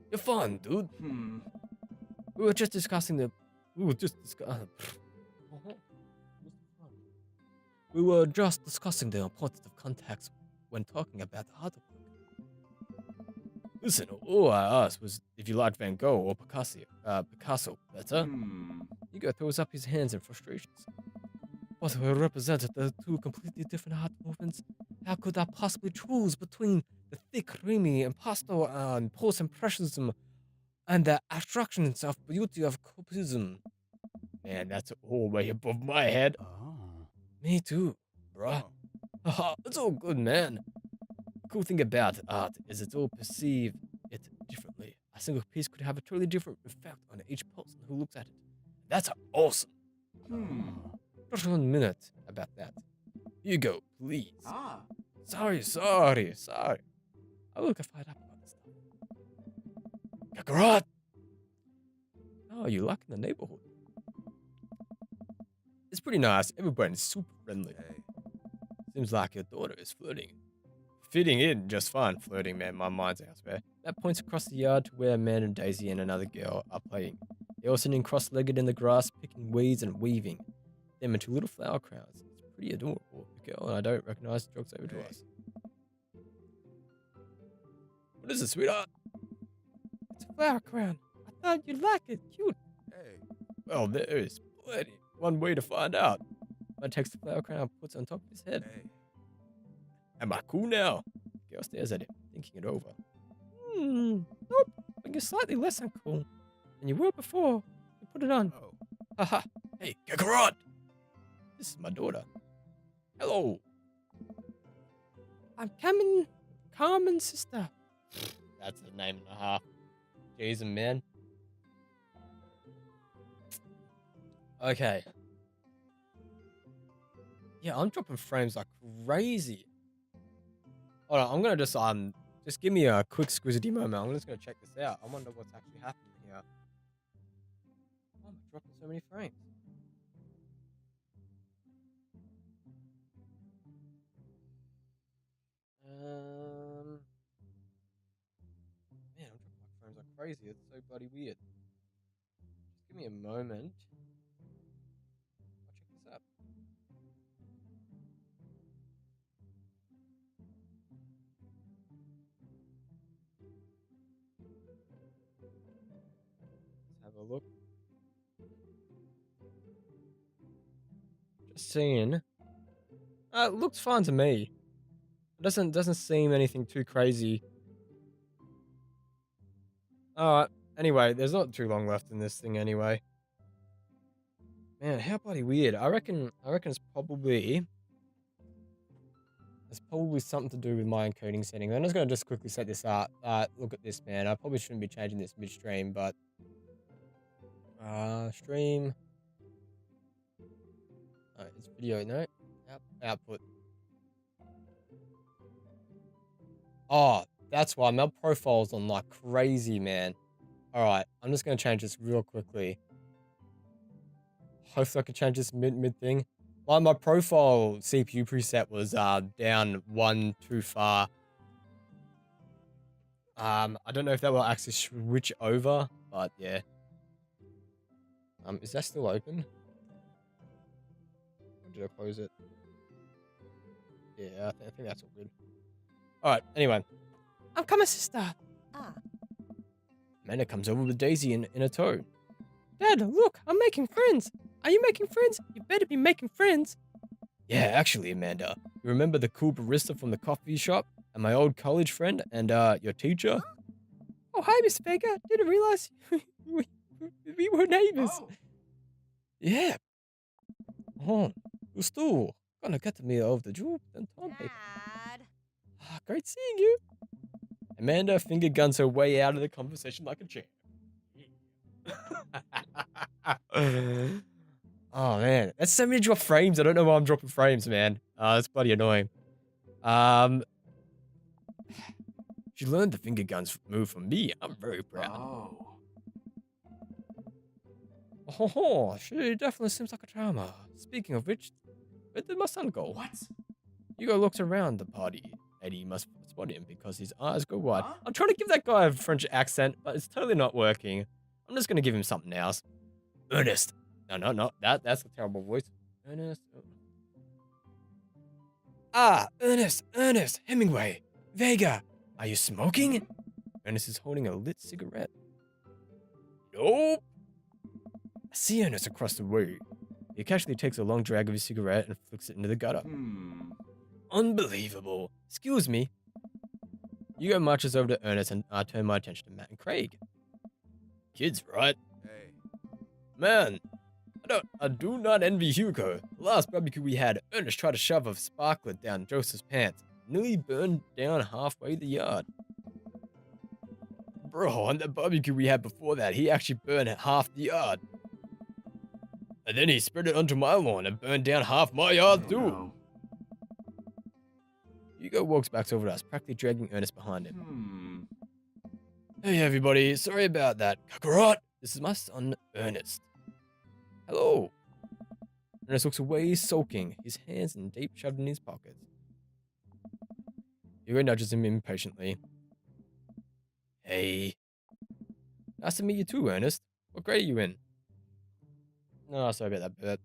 Speaker 1: You're fine, dude. We were just discussing the. We were just discussing the importance of context when talking about artwork. Listen, all I asked was if you liked Van Gogh or Picasso better. Hugo throws up his hands in frustrations. But we represented the two completely different art movements. How could I possibly choose between the thick, creamy impasto and post-impressionism and the abstractions of beauty of cubism? Man, that's all way above my head. Me too, bruh. It's all good, man. The cool thing about art is it's all perceive it differently. A single piece could have a totally different effect on each person who looks at it. That's awesome. Just 1 minute about that. Hugo, please. Sorry. I will get fired up about this stuff. Kakarot! Oh, you like the neighborhood? It's pretty nice. Everybody's super friendly.
Speaker 2: Hey.
Speaker 1: Seems like your daughter is flirting. Fitting in just fine. Flirting, man. My mind's elsewhere. That points across the yard to where a man and Daisy and another girl are playing. They're all sitting cross-legged in the grass, picking weeds and weaving them into little flower crowns. It's pretty adorable. The girl and I don't recognize jogs over to us. What is it, sweetheart? It's a flower crown. I thought you'd like it. Cute.
Speaker 2: Hey.
Speaker 1: Well, there is plenty. One way to find out. Man takes the flower crown and puts it on top of his head.
Speaker 2: Hey.
Speaker 1: Am I cool now? Girl stares at it, thinking it over. Nope. But you're slightly less than cool than you were before you put it on.
Speaker 2: Oh.
Speaker 1: Haha. Hey, Kakarot! This is my daughter. Hello. I'm Carmen's sister. That's a name and a half. Jeez, man. Okay. Yeah, I'm dropping frames like crazy. Hold on, I'm gonna just give me a quick squizzity moment. I'm just gonna check this out. I wonder what's actually happening here. Why am I dropping so many frames? Man, I'm dropping my frames like crazy. It's so bloody weird. Just give me a moment. I'll check this out. Let's have a look. Just seeing. It looks fine to me. It doesn't seem anything too crazy. Alright. Anyway, there's not too long left in this thing anyway. Man, how bloody weird. I reckon it's probably something to do with my encoding settings. I'm just gonna quickly set this up. Look at this, man. I probably shouldn't be changing this midstream, but stream. It's video, no? Output. Oh, that's why my profile's on like crazy, man. Alright, I'm just gonna change this real quickly. Hopefully I can change this mid thing. My profile CPU preset was down one too far. I don't know if that will actually switch over, but yeah. Is that still open? Or did I close it? Yeah, I think that's all good. Alright, anyway. I'm coming, sister. Amanda comes over with Daisy in a tow. Dad, look, I'm making friends. Are you making friends? You better be making friends. Yeah, actually, Amanda. You remember the cool barista from the coffee shop? And my old college friend? And your teacher? Oh, hi, Miss Vega. Didn't realize we were neighbors.
Speaker 2: Oh.
Speaker 1: Yeah. Oh, gusto. Gonna get me over the jewel and Tom paper.
Speaker 3: Dad.
Speaker 1: Great seeing you. Amanda finger guns her way out of the conversation like a champ. Oh man, that's so many drop frames. I don't know why I'm dropping frames, man. That's bloody annoying. She learned the finger guns move from me. I'm very proud. Oh, she definitely seems like a charmer. Speaking of which, where did my son go?
Speaker 2: What?
Speaker 1: Hugo looks around the party. Eddie must spot him because his eyes go wide.
Speaker 2: Huh?
Speaker 1: I'm trying to give that guy a French accent, but it's totally not working. I'm just gonna give him something else. Ernest. No. That's a terrible voice. Ernest. Ernest. Hemingway. Vega. Are you smoking? Ernest is holding a lit cigarette. Nope. I see Ernest across the way. He casually takes a long drag of his cigarette and flicks it into the gutter. Unbelievable. Excuse me. Hugo marches over to Ernest and I turn my attention to Matt and Craig. Kids, right?
Speaker 2: Hey.
Speaker 1: Man, I do not envy Hugo. The last barbecue we had, Ernest tried to shove a sparkler down Joseph's pants. Nearly burned down halfway the yard. Bro, on the barbecue we had before that, he actually burned half the yard. And then he spread it onto my lawn and burned down half my yard too.
Speaker 2: No.
Speaker 1: Hugo walks back over to us, practically dragging Ernest behind him. Hey everybody, sorry about that. Kakarot! This is my son, Ernest. Hello. Ernest looks away, sulking, his hands in deep shoved in his pockets. Hugo nudges him impatiently. Hey. Nice to meet you too, Ernest. What grade are you in? No, sorry about that, Bert.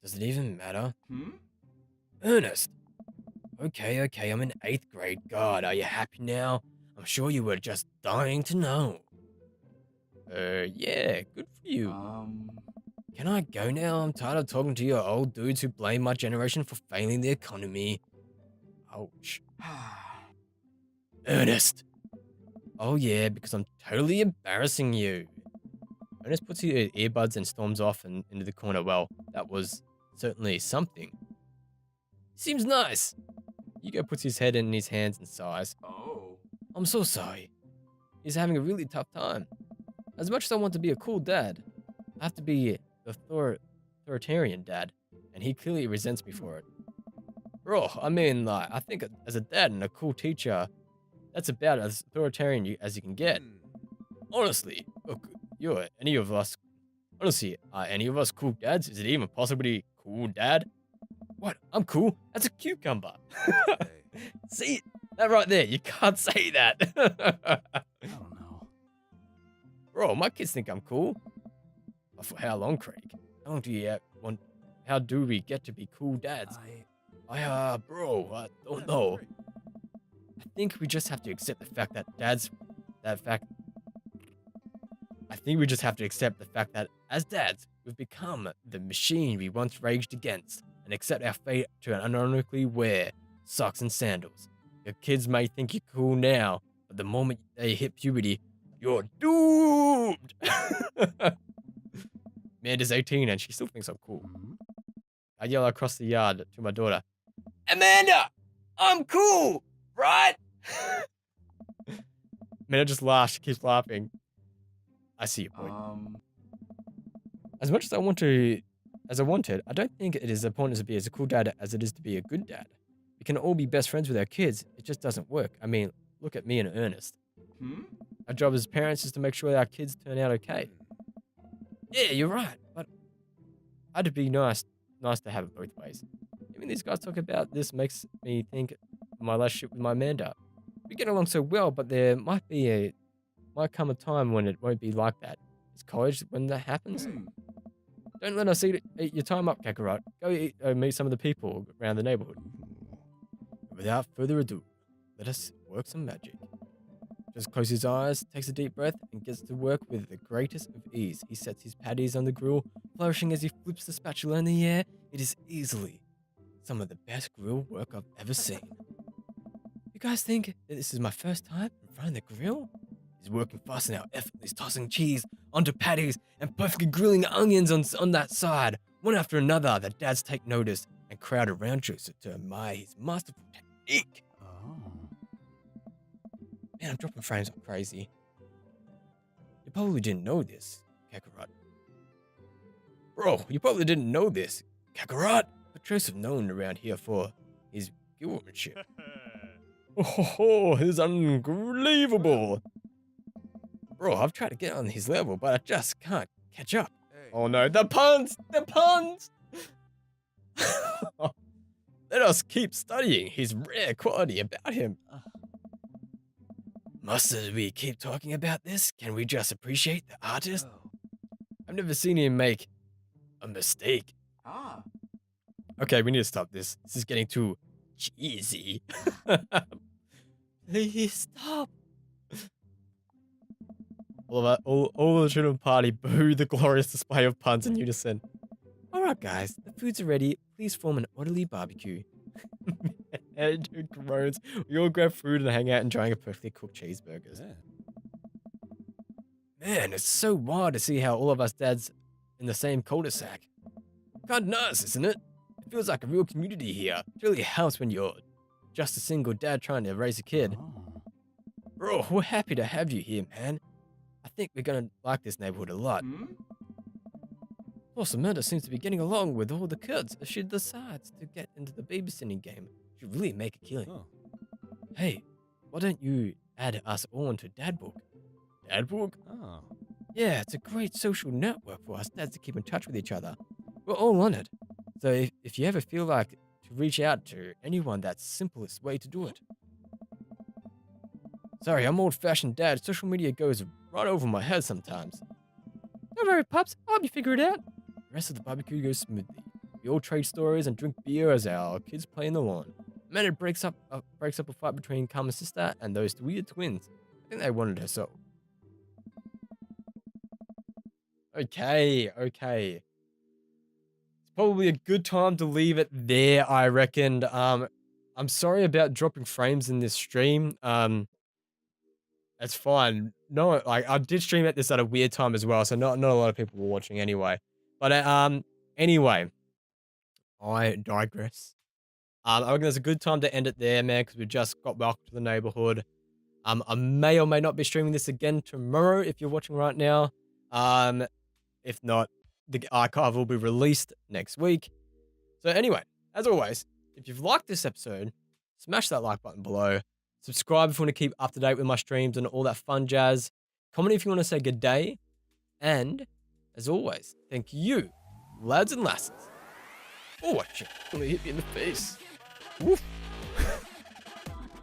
Speaker 1: Does it even matter?
Speaker 2: Hmm?
Speaker 1: Ernest! Okay, I'm in 8th grade. God, are you happy now? I'm sure you were just dying to know. Yeah, good for you. Can I go now? I'm tired of talking to your old dudes who blame my generation for failing the economy. Ouch. Ernest! Oh yeah, because I'm totally embarrassing you. Ernest puts his earbuds and storms off and into the corner. Well, that was certainly something. Seems nice. Hugo puts his head in his hands and sighs.
Speaker 2: Oh.
Speaker 1: I'm so sorry. He's having a really tough time. As much as I want to be a cool dad, I have to be the authoritarian dad, and he clearly resents me for it. Bro, I mean, like, I think as a dad and a cool teacher, that's about as authoritarian as you can get. Honestly, look, any of us, honestly, are any of us cool dads? Is it even possible to be cool dad? What? I'm cool? That's a cucumber. See, that right there, you can't say that.
Speaker 2: I don't know.
Speaker 1: Bro, my kids think I'm cool. But for how long, Craig? How long do you want? How do we get to be cool dads? Bro, I don't know. I think we just have to accept the fact that I think we just have to accept the fact that as dads, we've become the machine we once raged against and accept our fate to unironically wear socks and sandals. Your kids may think you're cool now, but the moment they hit puberty, you're doomed! Amanda's 18 and she still thinks I'm cool. I yell across the yard to my daughter, Amanda! I'm cool, right? Amanda just laughs, she keeps laughing. I see your point. As much as I wanted, I don't think it is as important to be as a cool dad as it is to be a good dad. We can all be best friends with our kids, it just doesn't work. I mean, look at me and Ernest. Our job as parents is to make sure that our kids turn out okay. Yeah, you're right, but I'd be nice to have it both ways. Even these guys talk about this makes me think of my relationship with my Amanda. We get along so well, but there might come a time when it won't be like that. Is college when that happens? Don't let us eat your time up, Kakarot. Go meet some of the people around the neighborhood. Without further ado, let us work some magic. Just closes his eyes, takes a deep breath, and gets to work with the greatest of ease. He sets his patties on the grill, flourishing as he flips the spatula in the air. It is easily some of the best grill work I've ever seen. You guys think that this is my first time in front of the grill? He's working fast now, effortlessly tossing cheese onto patties and perfectly grilling onions on that side. One after another, the dads take notice and crowd around Joseph to admire his masterful technique. Man, I'm dropping frames like crazy. You probably didn't know this, Kakarot. Bro, you probably didn't know this, Kakarot. But Joseph known around here for his gilmanship. Oh, this is unbelievable. Bro, I've tried to get on his level, but I just can't catch up. Oh no, the puns! The puns! Let us keep studying his rare quality about him. Must we keep talking about this? Can we just appreciate the artist? I've never seen him make a mistake. Okay, we need to stop this. This is getting too cheesy. Please stop. All the children party boo the glorious display of puns in unison. Alright guys, the food's are ready. Please form an orderly barbecue. Andrew groans. We all grab food and hang out enjoying a perfectly cooked cheeseburgers. Man, it's so wild to see how all of us dads in the same cul-de-sac. Kinda nice, isn't it? It feels like a real community here. It really helps when you're just a single dad trying to raise a kid. Bro, we're happy to have you here, man. I think we're gonna like this neighborhood a lot. Plus, Amanda seems to be getting along with all the kids as she decides to get into the babysitting game. She really make a killing. Hey, why don't you add us all onto Dadbook? Dadbook?
Speaker 2: Oh.
Speaker 1: Yeah, it's a great social network for us dads to keep in touch with each other. We're all on it. So if you ever feel like to reach out to anyone, that's the simplest way to do it. Sorry, I'm old-fashioned dad. Social media goes right over my head sometimes. Don't worry, pups. I'll help you figure it out. The rest of the barbecue goes smoothly. We all trade stories and drink beer as our kids play in the lawn. And then it breaks up a fight between Karma's sister and those weird twins. I think they wanted her soul. Okay. It's probably a good time to leave it there, I reckoned. I'm sorry about dropping frames in this stream. It's fine. No, like I did stream at this at a weird time as well, so not a lot of people were watching anyway. But anyway, I digress. I reckon there's a good time to end it there, man, because we just got welcome to the neighborhood. I may or may not be streaming this again tomorrow if you're watching right now. If not, the archive will be released next week. So anyway, as always, if you've liked this episode, smash that like button below. Subscribe if you want to keep up to date with my streams and all that fun jazz. Comment if you want to say good day. And, as always, thank you, lads and lasses. Oh, I should really hit me in the face. Woof.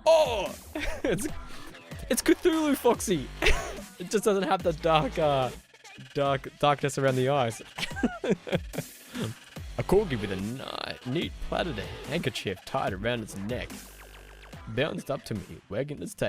Speaker 1: Oh, it's Cthulhu, Foxy. It just doesn't have the darkness around the eyes. A corgi with a neat plaited handkerchief tied around its neck bounced up to me, wagging its tail.